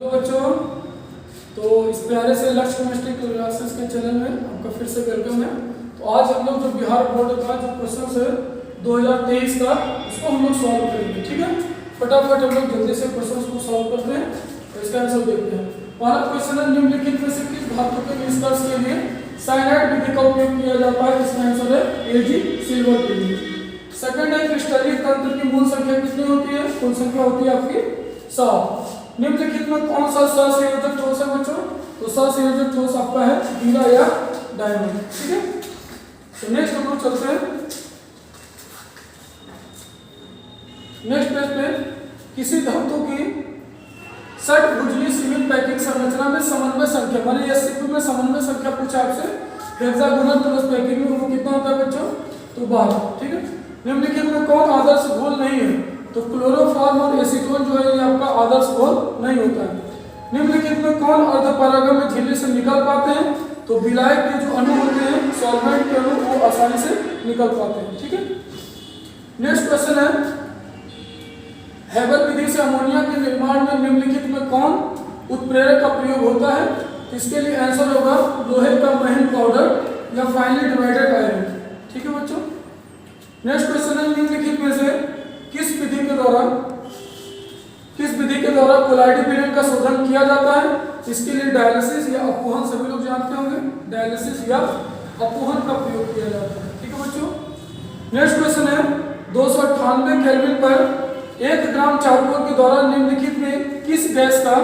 तो बच्चों, तो इस प्यारे से लक्ष्य केमिस्ट्री क्लासेस के चैनल में आपका फिर से वेलकम है। तो आज हम लोग जो बिहार बोर्ड का जो क्वेश्चन है 2023 का, उसको हम लोग सॉल्व करेंगे। ठीक है, फटाफट हम लोग जल्दी से क्वेश्चन को सॉल्व करते हैं। तो इसका आंसर देखते हैं। पहला क्वेश्चन है, निम्नलिखित में से किस धातु के निष्कर्ष के लिए साइनाइड विधि का उपयोग किया जाता है? इसका आंसर है Ag, सिल्वर विधि। सेकंड है, क्रिस्टलीय तंत्र की मूल संख्या कितनी होती है? कुल संख्या होती है आपकी 7। निम्नलिखित में कौन सा सहसंयोजक ठोस है बच्चों? तो सहसंयोजक ठोस आपका है हीरा या डायमंड। ठीक है, तो नेक्स्ट हम लोग चलते हैं नेक्स्ट पेज पे। किसी धातु की षटभुजीय सीमित पैकिंग संरचना में समन्वय संख्या, माने एससीपी में समन्वय संख्या पूछा आपसे, हेक्सागोनल प्लस पैकिंग में वो कितना होता है बच्चों? तो 12। ठीक है, निम्नलिखित में कौन आदर्श घोल नहीं है? तो क्लोरोफॉर्म और एसीटोन जो है ये आपका आदर्श घोल नहीं होता है। निम्नलिखित में कौन अर्धपरागम में झिल्ली से निकल पाते हैं? तो विलायक के जो अणु होते हैं, सॉल्वेंट के अणु, वो आसानी से निकल पाते हैं। ठीक है, नेक्स्ट क्वेश्चन है, हैबर विधि से अमोनिया के निर्माण में निम्नलिखित में कौन उत्प्रेरक का प्रयोग होता है? इसके लिए आंसर होगा लोहे का महीन पाउडर या फाइनली डिवाइडेड आयरन। ठीक है बच्चों, नेक्स्ट क्वेश्चन है, निम्नलिखित में से किस विधि के द्वारा कोलाइडोप्रिन का शोधन किया जाता है? इसके लिए डायलिसिस या अपवहन, सभी लोग जानते होंगे, डायलिसिस या अपवहन का प्रयोग किया जाता है। ठीक है बच्चों, नेक्स्ट क्वेश्चन है, 298 केल्विन पर 1 ग्राम चारकोल के द्वारा निम्नलिखित में किस गैस का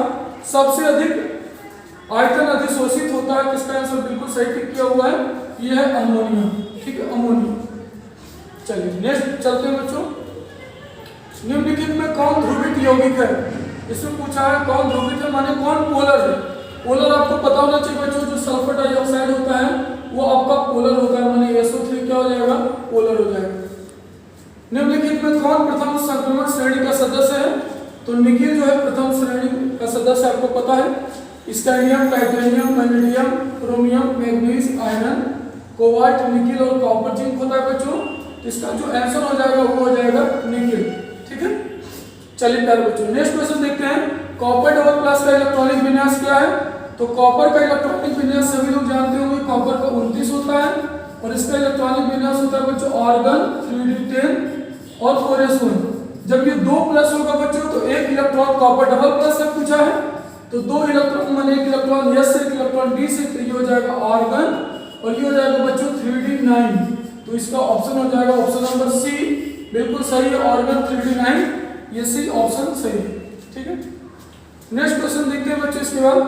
सबसे अधिक आयतन अधिशोषित होता है? किसका आंसर बिल्कुल सही टिक किया हुआ है, यह है अमोनिया। ठीक है, अमोनिया। चलिए नेक्स्ट चलते हैं बच्चों। निम्नलिखित में कौन ध्रुवित यौगिक है? इसमें पूछा है कौन ध्रुवित है, माने कौन पोलर है। पोलर आपको पता होना चाहिए बच्चों, जो सल्फर डाइऑक्साइड होता है वो आपका पोलर होता है, माने SO3 क्या हो जाएगा? पोलर हो जाएगा। निम्नलिखित में कौन प्रथम संक्रमण श्रेणी का सदस्य है? तो निकिल जो है प्रथम श्रेणी का सदस्य, आपको पता है। Scandium, titanium, vanadium, chromium, manganese, iron, cobalt, nickel और कॉपर, जिंक होता है बच्चों। इसका जो आंसर हो जाएगा वो हो जाएगा निकिल। ठीक है, चलिए प्यारे बच्चों, नेक्स्ट क्वेश्चन देखते हैं। कॉपर डबल प्लस का इलेक्ट्रॉनिक विन्यास क्या है? तो कॉपर का इलेक्ट्रॉनिक विन्यास सभी लोग जानते होंगे, कॉपर का 29 होता है और इसका इलेक्ट्रॉनिक विन्यास होता है बच्चों आर्गन, 3d10 और 4s1। जब ये 2 प्लस होगा बच्चों तो 1 इलेक्ट्रॉन कॉपर डबल प्लस से पूछा है, तो 2 इलेक्ट्रॉन माने 1 इलेक्ट्रॉन S से 1 इलेक्ट्रॉन D से, तो ये हो जाएगा आर्गन और ये हो जाएगा बच्चों 3d9। तो इसका ऑप्शन हो जाएगा ऑप्शन नंबर सी, बिल्कुल सही है, ऑर्गन 3d9, ये सी ऑप्शन सही है। ठीक है, नेक्स्ट क्वेश्चन देखते हैं बच्चों। इसके बाद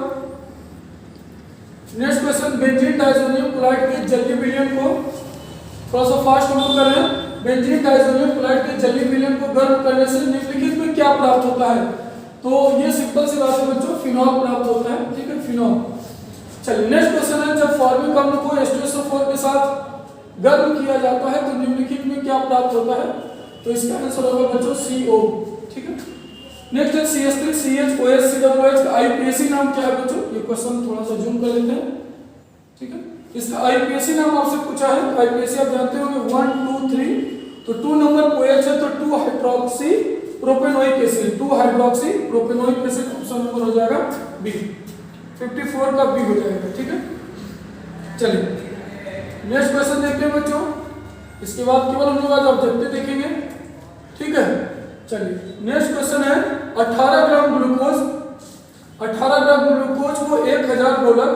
next question, benzene diazonium chloride के जल्दी विलयन को, थोड़ा सा फास्ट हम लोग कर रहे हैं। बेंजीन डाइसोनियम क्लोराइड के जल्दी विलयन को गर्म करने से निम्नलिखित में क्या प्राप्त होता है? तो ये सिंपल सी बात है बच्चों, फिनॉल प्राप्त होता है। ठीक है, फिनॉल। चलिए नेक्स्ट क्वेश्चन है, जब फॉर्मिक अम्ल को H2SO4 के साथ गर्म किया जाता है तो निम्नलिखित में क्या प्राप्त होता है? तो इसका आंसर होगा बच्चों CO। ठीक है, नेक्स्ट है CH3 CHOH COOH का IUPAC नाम क्या है बच्चों? ये क्वेश्चन थोड़ा सा जूम कर लेते हैं। ठीक है, इसका IUPAC नाम आपसे पूछा है। IUPAC आप जानते होंगे 1 2 3, तो 2 नंबर OH है तो 2 hydroxy propanoic acid, 2 hydroxy propanoic acid, option number हो जाएगा बी, 54 का बी हो जाएगा। ठीक है, चलिए नेक्स्ट क्वेश्चन देखते हैं बच्चों। इसके बाद केवल हम लोग आज ऑब्जेक्टिव देखेंगे। ठीक है, चलिए नेक्स्ट क्वेश्चन है, 18 ग्राम ग्लूकोज को 1000 गोलक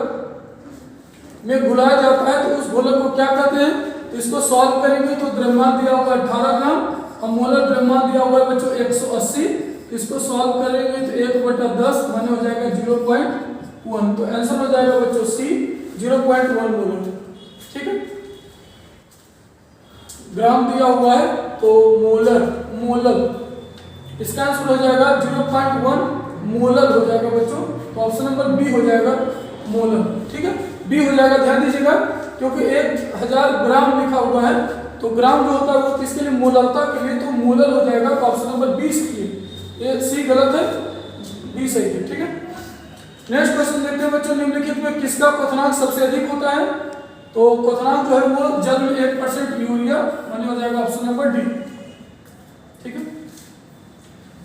में घुलाया जाता है तो उस गोलक को क्या कहते हैं? तो इसको सॉल्व करेंगे तो द्रव्यमान दिया होगा 18 ग्राम और मोलर द्रव्यमान दिया हुआ है बच्चों 180। इसको सॉल्व करेंगे तो 1/10 माने हो जाएगा 0.1, तो आंसर हो जाएगा बच्चों सी, 0.1 मोलर। ठीक है, ग्राम दिया हुआ है तो मोलर, इसका आंसर हो जाएगा 0.1 मोलर हो जाएगा बच्चों, तो ऑप्शन नंबर बी हो जाएगा मोलर। ठीक है, बी हो जाएगा, ध्यान दीजिएगा क्योंकि 1000 ग्राम लिखा हुआ है तो ग्राम जो होता है वो किसके लिए? मोलरता के लिए, तो मोलर हो जाएगा, तो ऑप्शन नंबर बी सही है। ये सी गलत है, बी सही है। ठीक है, नेक्स्ट क्वेश्चन देखते हैं बच्चों। निम्नलिखित में किसका क्वथनांक सबसे अधिक होता है? तो क्वथनांक जो है वो जल में 1% यूरिया, माने हो जाएगा ऑप्शन नंबर डी। ठीक है,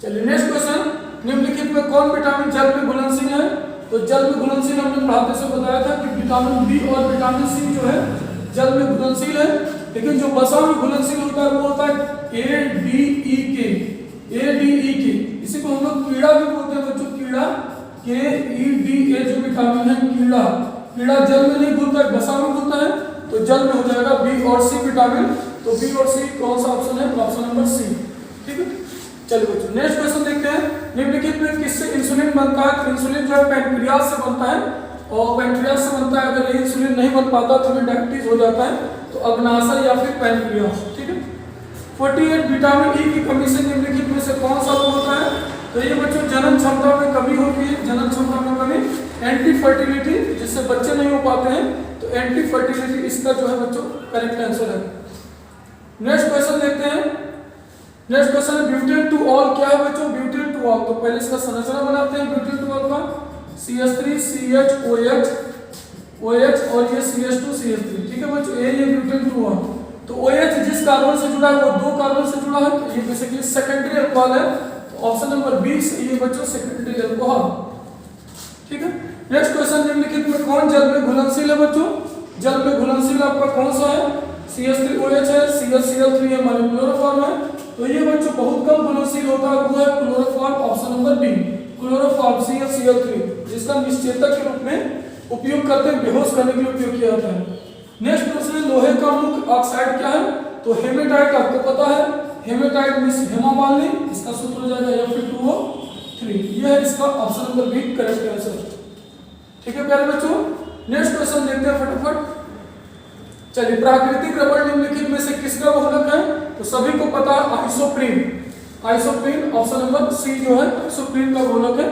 चलिए नेक्स्ट क्वेश्चन, निम्नलिखित में कौन विटामिन जल में घुलनशील है? तो जल में घुलनशील हमने पढ़ाते से बताया था कि विटामिन बी और विटामिन सी जो है जल में घुलनशील है, लेकिन जो वसा में घुलनशील होता है वो होता है ADEK। इसी को हम लोग कीड़ा भी बोलते हैं बच्चों, कीड़ा KEDA जो विटामिन है कीड़ा जल में नहीं घुलता है, वसा में घुलता है, तो जल में हो जाएगा बी और सी विटामिन। तो बी और सी कौन सा ऑप्शन है? Option number C. ठीक है, चलिए बच्चों नेक्स्ट क्वेश्चन देखते हैं। निम्नलिखित में किससे इंसुलिन बनता है? तो इंसुलिन जो है पैंक्रियाज से बनता है, और पैंक्रियाज से बनता है। अगर इंसुलिन नहीं बन पाता तो फिर डायबिटीज हो जाता है, तो अग्नाशय या फिर पैंक्रियाज। ठीक है, 48 विटामिन ई की कमी से निम्नलिखित में से कौन सा रोग होता है? तो ये बच्चों जनन क्षमता में कमी होती है, जनन क्षमता में कमी, एंटी फर्टिलिटी जिससे बच्चे नहीं हो पाते हैं, तो एंटी फर्टिलिटी इसका जो है बच्चों करेक्ट आंसर है। नेक्स्ट क्वेश्चन देखते हैं। नेक्स्ट क्वेश्चन है ब्यूटेन टू ऑल। क्या है बच्चों? Butane two all. तो पहले इसका संरचना बनाते हैं ब्यूटेन टू ऑल का। CH3 CH OH और ये CH2 CH3। ठीक है बच्चों, ये ब्यूटेन टू ऑल। तो OH जिस कार्बन से जुड़ा है वो 2 कार्बन से जुड़ा है, तो ये बेसिकली सेकेंडरी अल्कोहल है। तो ऑप्शन नंबर बी ये बच्चों सेकेंडरी अल्कोहल। ठीक है, नेक्स्ट क्वेश्चन निम्नलिखित में कौन जल में घुलनशील है बच्चों? जल में घुलनशील आपका कौन सा है? CH3OH है, CHCl3 है, माने क्लोरोफॉर्म है। तो ये बच्चों बहुत कम घुलनशील होता है, वो है chloroform. Option number D chloroform CHCl3, जिसका निश्चेतक के रूप में उपयोग करते हैं, बेहोश करने के लिए उपयोग किया जाता है। नेक्स्ट क्वेश्चन है लोहे का मुख्य ऑक्साइड क्या है? तो हेमेटाइट आपको पता है, हेमेटाइट मींस हेमा मालिनी, इसका सूत्र हो जाएगा Fe2O3। ये है इसका option number B correct answer. ठीक है प्यारे बच्चों, नेक्स्ट क्वेश्चन देखते हैं फटाफट। चलिए, प्राकृतिक रबड़ निम्नलिखित में से किसका बहुलक है? तो सभी को पता है आइसोप्रीन। ऑप्शन नंबर सी जो है आइसोप्रीन का बहुलक है।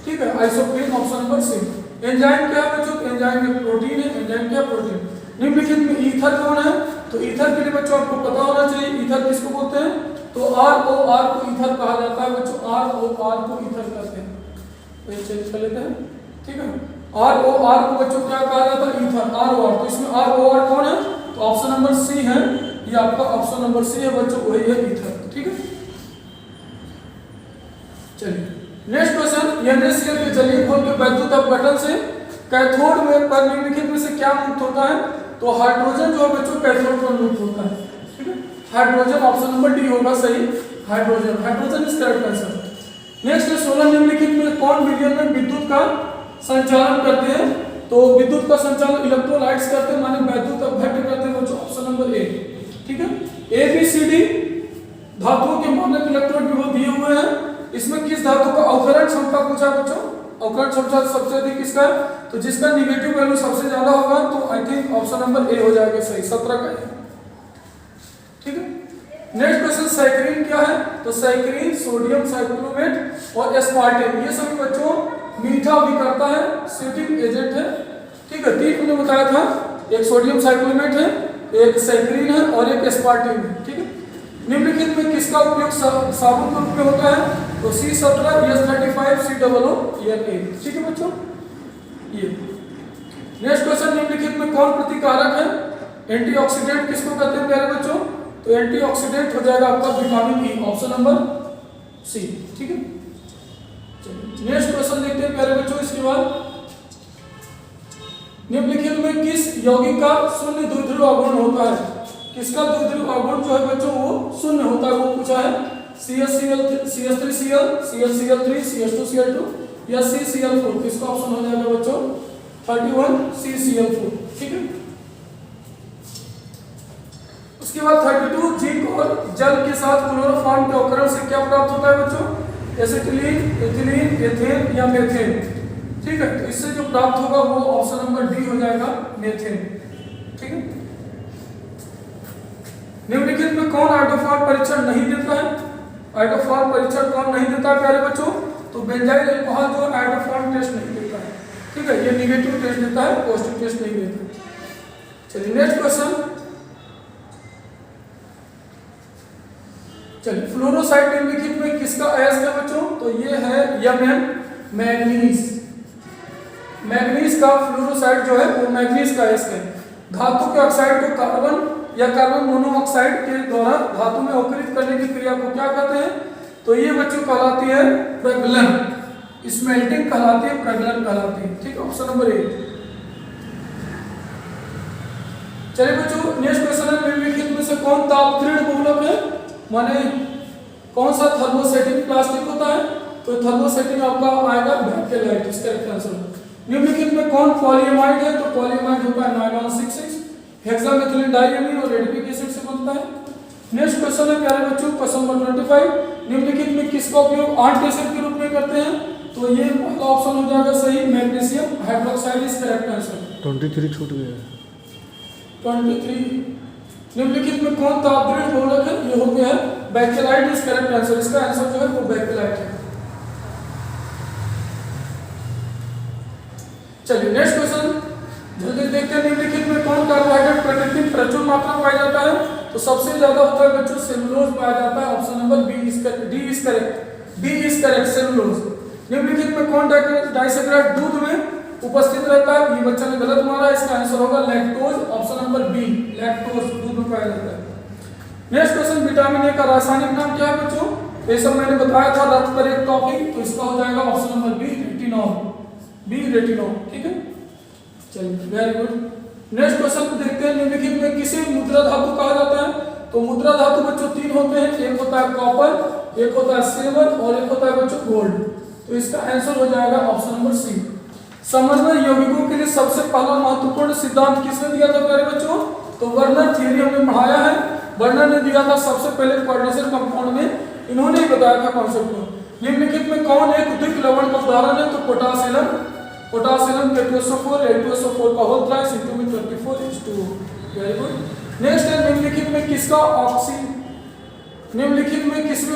ठीक है, isoprene option number C. Enzyme क्या है बच्चों? एंजाइम में प्रोटीन है। एंजाइम क्या? प्रोटीन। निम्नलिखित में ईथर कौन है? तो ईथर के लिए बच्चों आपको पता होना चाहिए, ईथर किसको बोलते हैं? तो ROR को ईथर कहा जाता है बच्चों, ROR को ईथर कहते हैं। तो ये चेंज कर लेते हैं। ठीक है, ROR को बच्चों क्या कहा जाता है? Ether, ROR। तो इसमें ROR कौन है? तो ऑप्शन नंबर सी है, ये आपका ऑप्शन नंबर सी है बच्चों, वही है ईथर। ठीक है, चलिए नेक्स्ट क्वेश्चन। NaCl के जलीय घोल के वैद्युत अपघटन से कैथोड में पर निम्नलिखित में से क्या मुक्त होता है? तो हाइड्रोजन जो है बच्चों कैथोड पर मुक्त होता है। ठीक है, हाइड्रोजन ऑप्शन नंबर डी होगा सही, hydrogen is correct answer. Next है 16 निम्नलिखित में कौन मीडियम में विद्युत का संचालन करते हैं? तो विद्युत का संचालन इलेक्ट्रोलाइट्स करते हैं, माने वैद्युत अपघट्य करते हैं बच्चों, ऑप्शन नंबर ए। ठीक है, ABCD धातुओं के मानक इलेक्ट्रोड भी वो दिए हुए हैं। इसमें किस धातु का अवकरण क्षमता पूछा बच्चों? अवकरण क्षमता सबसे अधिक किसका है? तो जिसका निगेटिव वैल्यू सबसे ज्यादा होगा, तो I think option number A हो जाएगा सही, 17 का है। ठीक है, नेक्स्ट क्वेश्चन सैकरीन क्या है? तो सैकरीन सोडियम साइक्लोमेट और एस्पार्टेम, ये सभी बच्चों मीठा भी करता है, स्वीटिंग एजेंट है। ठीक है, तीन मैंने बताया था, एक सोडियम साइक्लोमेट है, एक सैकरीन है और एक एस्पार्टेम है। ठीक है, निम्नलिखित में किसका उपयोग साबुन के रूप में होता है? तो C17 S35 COO ठीक है बच्चों, ये। नेक्स्ट क्वेश्चन निम्नलिखित में कौन प्रतिकारक है? एंटीऑक्सीडेंट किसको कहते हैं प्यारे बच्चों? तो एंटीऑक्सीडेंट हो जाएगा आपका vitamin E, option number C. ठीक है, चलिए नेक्स्ट क्वेश्चन देखते हैं प्यारे बच्चों। इसके बाद निम्नलिखित में किस यौगिक का शून्य द्विध्रुव अवगुण होता है? किसका द्विध्रुव अवगुण जो है बच्चों वो शून्य होता है, वो पूछा है। CH3Cl, CH3, CH2Cl2 या CCl4। इसका ऑप्शन हो जाएगा बच्चों 31 CCl4। ठीक है, उसके बाद 32 जिंक और जल के साथ क्लोरोफॉर्म के अवकरण से क्या प्राप्त होता है बच्चों? एसिटिलीन, एथिलीन, एथेन या मेथेन। ठीक है, तो इससे जो प्राप्त होगा वो ऑप्शन नंबर डी हो जाएगा, मेथेन। ठीक है, निम्नलिखित में कौन आइडोफॉर परीक्षण नहीं देता है? आइडोफॉर परीक्षण कौन नहीं देता है प्यारे बच्चों? तो बेंजाइल अल्कोहल जो आइडोफॉर टेस्ट नहीं देता है। ठीक है, ये नेगेटिव टेस्ट देता है, पॉजिटिव टेस्ट नहीं देता। चलिए नेक्स्ट क्वेश्चन। चलिए, फ्लोरोसाइट निम्नलिखित में किसका अयस्क है बच्चों? तो ये है Mn, मैग्नीज। मैग्नीज का फ्लोरोसाइट जो है वो मैग्नीज का अयस्क है। धातु के ऑक्साइड को कार्बन या कार्बन मोनोऑक्साइड के द्वारा धातु में अवकृत करने की क्रिया को क्या कहते हैं? तो ये बच्चों कहलाती है प्रगलन। स्मेल्टिंग कहलाती है, प्रज्वलन कहलाती है। ठीक है, ऑप्शन नंबर ए। चलिए बच्चों नेक्स्ट क्वेश्चन है, निम्नलिखित में से कौन तापतीर्ण बहुलक है, माने कौन सा थर्मोसेटिंग प्लास्टिक होता है, तो थर्मोसेटिंग आपका आएगा बैकेलाइट, इसका करेक्ट आंसर। निम्नलिखित में कौन पॉलीएमाइड है, तो पॉलीएमाइड होता है नायलॉन 66, हेक्सामेथिलीन डाइएमीन और एडिपिक एसिड से बनता है। नेक्स्ट क्वेश्चन है प्यारे बच्चों क्वेश्चन नंबर 25, निम्नलिखित में किसका उपयोग आंट एसिड के रूप में करते हैं, तो ये पहला ऑप्शन हो जाएगा सही, magnesium hydroxide is correct answer. 23 छूट गया है। 23 निम्नलिखित में कौन तापतीर्ण बहुलक है, ये हो गया है बैकेलाइट इज करेक्ट आंसर। इसका आंसर जो है वो बैकेलाइट है। चलिए नेक्स्ट क्वेश्चन जल्दी देखते हैं, निम्नलिखित में कौन कार्बोहाइड्रेट प्रकृति में प्रचुर मात्रा में पाया जाता है, तो सबसे ज्यादा होता है बच्चों सेलुलोज पाया जाता है। Option number B is correct cellulose. निम्नलिखित में कौन डाइसैकेराइड दूध में उपस्थित रहता है, ये बच्चा ने गलत मारा, इसका आंसर होगा lactose. Option number B lactose दूध में पाया जाता है। नेक्स्ट क्वेश्चन विटामिन ए का रासायनिक नाम क्या है बच्चों, ये सब मैंने बताया था रक्त पर एक टॉपिक, तो इसका हो जाएगा option number B retinol, B retinol. ठीक है, चलिए वेरी गुड। नेक्स्ट क्वेश्चन को देखते हैं, निम्नलिखित में किसे मुद्रा धातु कहा जाता है, तो मुद्रा धातु बच्चों तीन होते हैं, एक होता है कॉपर, एक होता है सिल्वर और एक होता है बच्चों गोल्ड। तो इसका आंसर हो जाएगा ऑप्शन नंबर सी। समन्वय यौगिकों के लिए सबसे पहला महत्वपूर्ण सिद्धांत किसने दिया था प्यारे बच्चों, तो वर्नर थ्योरी हमने पढ़ाया है, वर्नर ने दिया था सबसे पहले कोऑर्डिनेशन कंपाउंड में, इन्होंने ही बताया था कॉन्सेप्ट को। निम्नलिखित में कौन एक उद्दीपक लवण का उदाहरण है, तो पोटासियम K2SO4 L2SO4 का होल थ्राइस इनटू में 24H2O। Very good. नेक्स्ट है, निम्नलिखित में किसमें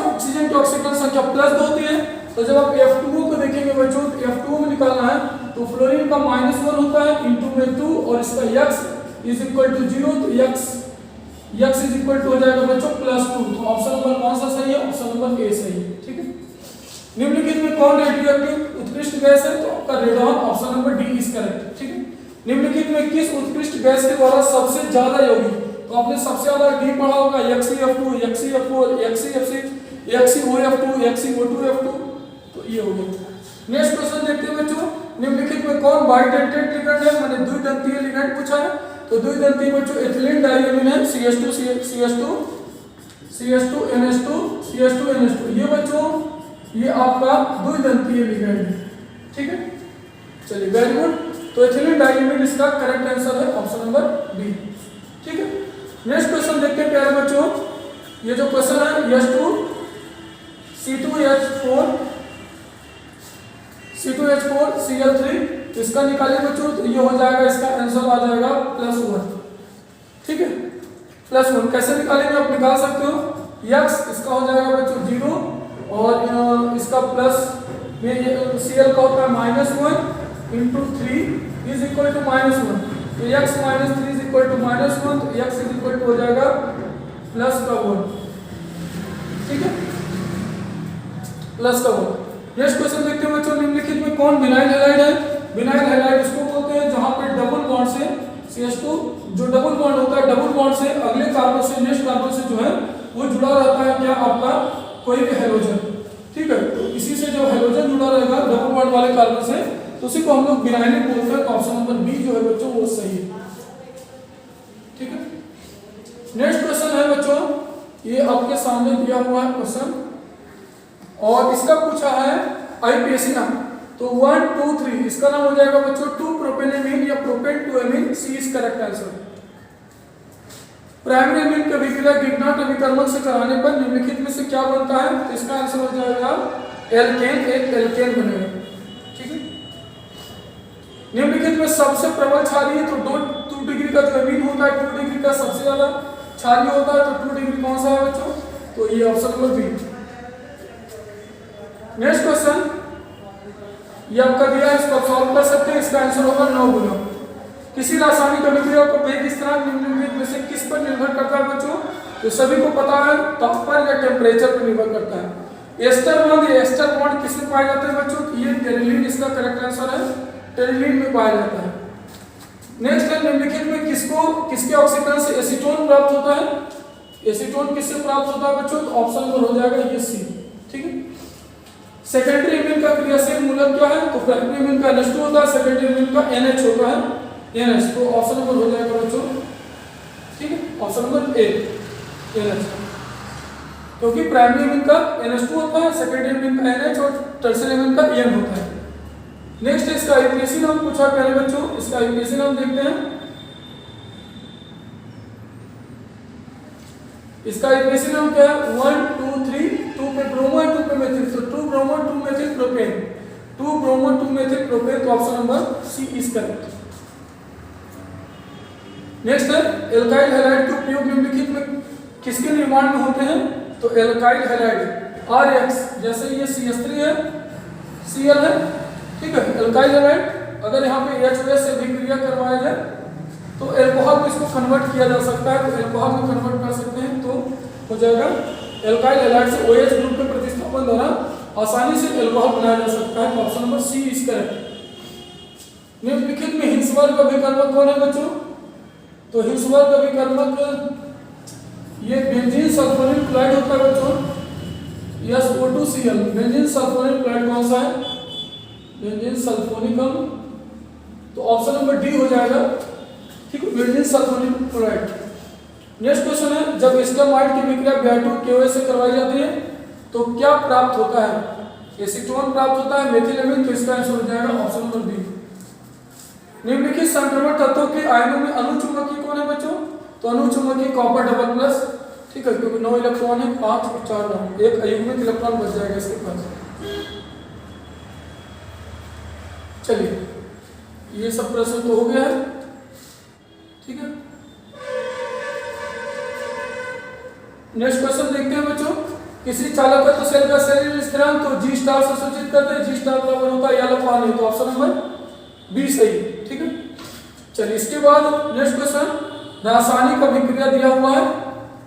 ऑक्सीजन की ऑक्सीजन संख्या प्लस होती है, तो जब आप F2O को देखेंगे बच्चों, तो F2O में निकालना है तो फ्लोरीन का -1 होता है इनटू में 2 और इसका X इज इक्वल टू 0, तो X इज इक्वल टू हो जाएगा बच्चों +2। तो ऑप्शन नंबर कौन सा सही है, ऑप्शन नंबर ए सही है। ठीक है, निम्नलिखित में कौन रेडियोएक्टिव उत्कृष्ट गैस है, तो आपका radon, option number D is correct. ठीक है, निम्नलिखित में किस उत्कृष्ट गैस के द्वारा सबसे ज्यादा यौगिक, तो आपने सबसे ज्यादा डी पढ़ा होगा, XeF2 XeF4 XeF6 XeOF2 XeO2F2, तो ये हो गया। नेक्स्ट क्वेश्चन देखते हैं बच्चों, निम्नलिखित में कौन बाइडेंटेट लिगेंड है, मैंने द्विदंतीय लिगेंड पूछा है, तो द्विदंतीय बच्चों एथिलीन डाइएमीन है, CH2NH2 ये बच्चों ये आपका द्विदंतीय लिगेंड है। ठीक है, चलिए वेरी गुड। तो एथिलीन डाइएमीन इसका करेक्ट आंसर है ऑप्शन नंबर बी। ठीक है, नेक्स्ट क्वेश्चन देखते हैं प्यारे बच्चों, ये जो क्वेश्चन है C2H4Cl3, इसका निकालिए बच्चों, तो ये हो जाएगा, इसका आंसर आ जाएगा +1। ठीक है, +1 कैसे निकालेंगे आप निकाल सकते हो, X इसका हो जाएगा बच्चों 0 और इसका प्लस में ये Cl का होता है -1 इंटू 3 इज इक्वल टू -1, तो X - 3 इज इक्वल टू -1, तो X इज इक्वल टू हो जाएगा +1। ठीक है, +1। नेक्स्ट क्वेश्चन देखते हैं बच्चों, निम्नलिखित में कौन विनाइल हैलाइड है, विनाइल हैलाइड उसको बोलते हैं जहां पे डबल बॉन्ड से CH2 जो डबल बॉन्ड होता है, डबल बॉन्ड से अगले कार्बन से नेक्स्ट कार्बन से जो है वो जुड़ा रहता है क्या आपका कोई भी हैलोजन। ठीक है, तो इसी से जो हैलोजन जुड़ा रहेगा डबल बॉन्ड वाले कार्बन से, तो उसी को हम लोग विनाइलिक बोलते हैं। ऑप्शन नंबर बी जो है बच्चों वो सही है। ठीक है, नेक्स्ट क्वेश्चन है बच्चों, ये आपके सामने दिया हुआ है क्वेश्चन और इसका पूछा है आईपीएससी नाम, तो 1 2 3 इसका नाम हो जाएगा बच्चों 2 प्रोपेनेमीन या propane 2 amine, C is correct answer. Primary amine के विक्रिया गिगनाट अभिकर्मक से कराने पर निम्नलिखित में से क्या बनता है, तो इसका आंसर हो जाएगा एल्केन, एक एल्केन बनेगा। ठीक है, निम्नलिखित में सबसे प्रबल क्षारीय, तो 2 डिग्री का जो एमीन होता है 2 डिग्री का सबसे ज्यादा क्षारीय होता है, तो 2 डिग्री कौन सा है बच्चों, तो ये option number B. Next question ये आपका दिया है, इसको सॉल्व कर सकते हैं, इसका आंसर होगा 9 गुना। किसी रासायनिक अभिक्रिया को वेग स्थिरांक निम्नलिखित में से किस पर निर्भर करता है बच्चों, तो सभी को पता है तापमान या टेम्परेचर पर निर्भर करता है। एस्टर बॉन्ड किसमें पाए जाते हैं बच्चों, ये टेरिलीन इसका करेक्ट आंसर है, टेरिलीन में पाया जाता है। नेक्स्ट है, निम्नलिखित में किसके ऑक्सीकरण से एसीटोन प्राप्त होता है, एसीटोन किससे प्राप्त होता है बच्चों, तो ऑप्शन नंबर हो जाएगा ये सी। ठीक है, सेकेंडरी एमिन का क्रियाशील मूलक क्या है? तो प्राइमरी एमिन का NH2 होता है, सेकेंडरी एमिन का NH होता है, NH। तो ऑप्शन नंबर हो जाएगा बच्चों, ठीक है, ऑप्शन नंबर ए NH, क्योंकि प्राइमरी एमिन का NH2 होता है, सेकेंडरी एमिन का NH और टर्शियरी एमिन का N होता है। नेक्स्ट इसका आईपीएसी नाम पूछा पहले बच्चों, इसका आईपीएसी नाम देखते हैं। इसका आईपीएसी नाम क्या है? 1 2 3 2 पे ब्रोमो है, 2 पे मेथिल, तो 2 bromo 2 methyl propane, 2 bromo 2 methyl propane, तो option number C is correct. Next है एल्काइल हैलाइड के उपयोग निम्नलिखित में किसके निर्माण में होते हैं? तो एल्काइल हैलाइड RX, जैसे ये CH3 है, Cl है, ठीक है, एल्काइल हैलाइड अगर यहाँ पे HOS से अभिक्रिया करवाया जाए तो एल्कोहल में इसको कन्वर्ट किया जा सकता है, तो एल्कोहल में कन्वर्ट कर सकते हैं, तो हो जाएगा एल्काइल हैलाइड से OH ग्रुप के प्रतिस्थापन द्वारा आसानी से एल्कोहल बनाया जा सकता है, तो option number C is correct. निम्नलिखित में हिंसवर्ग अभिकर्मक कौन है बच्चों? तो हिंसवर्ग अभिकर्मक ये बेंजीन सल्फोनिल क्लोराइड होता है बच्चों, SO2Cl। बेंजीन सल्फोनिल क्लोराइड कौन सा है? बेंजीन सल्फोनिकम, तो ऑप्शन नंबर डी हो जाएगा, ठीक है, benzene sulphonyl chloride. Next question है जब एस्टामाइड की विक्रिया Br2KOH से करवाई जाती है तो क्या प्राप्त होता है? एसीटोन प्राप्त होता है, मेथिल एमीन, तो इसका आंसर हो जाएगा ऑप्शन नंबर बी। निम्नलिखित संक्रमण तत्वों के आयनों में अनुचुंबकीय कौन है बच्चों? तो अनुचुंबकीय कॉपर डबल प्लस, ठीक है, क्योंकि 9 इलेक्ट्रॉन है, 5 और 4 9, एक अयुग्मित इलेक्ट्रॉन बच जाएगा इसके पास। चलिए ये सब प्रश्न तो हो गया है, ठीक है। नेक्स्ट क्वेश्चन देखते हैं बच्चों, किसी चालकत्व सेल का शरीर स्थिरांक तो G स्टार से सूचित करते हैं, G स्टार बराबर होता है येलो पानी, तो ऑप्शन नंबर बी सही, ठीक है। चलिए इसके बाद नेक्स्ट क्वेश्चन, रासायनिक अभिक्रिया दिया हुआ है,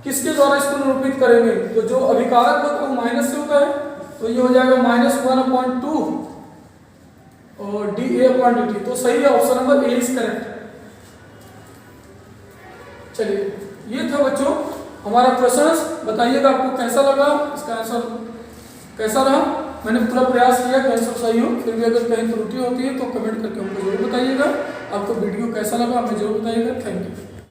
किसके द्वारा इसको निरूपित करेंगे? तो जो अभिकारक होता है वो माइनस से होता है, तो ये हो जाएगा -1/2 और dA/dt, तो सही है, option number A is correct. चलिए ये था बच्चों हमारा क्वेश्चंस, बताइएगा आपको कैसा लगा, इसका आंसर कैसा रहा। मैंने पूरा प्रयास किया कि आंसर सही हो, फिर भी अगर कहीं त्रुटि होती है तो कमेंट करके हमको जरूर बताइएगा। आपको वीडियो कैसा लगा हमें जरूर बताइएगा। Thank you.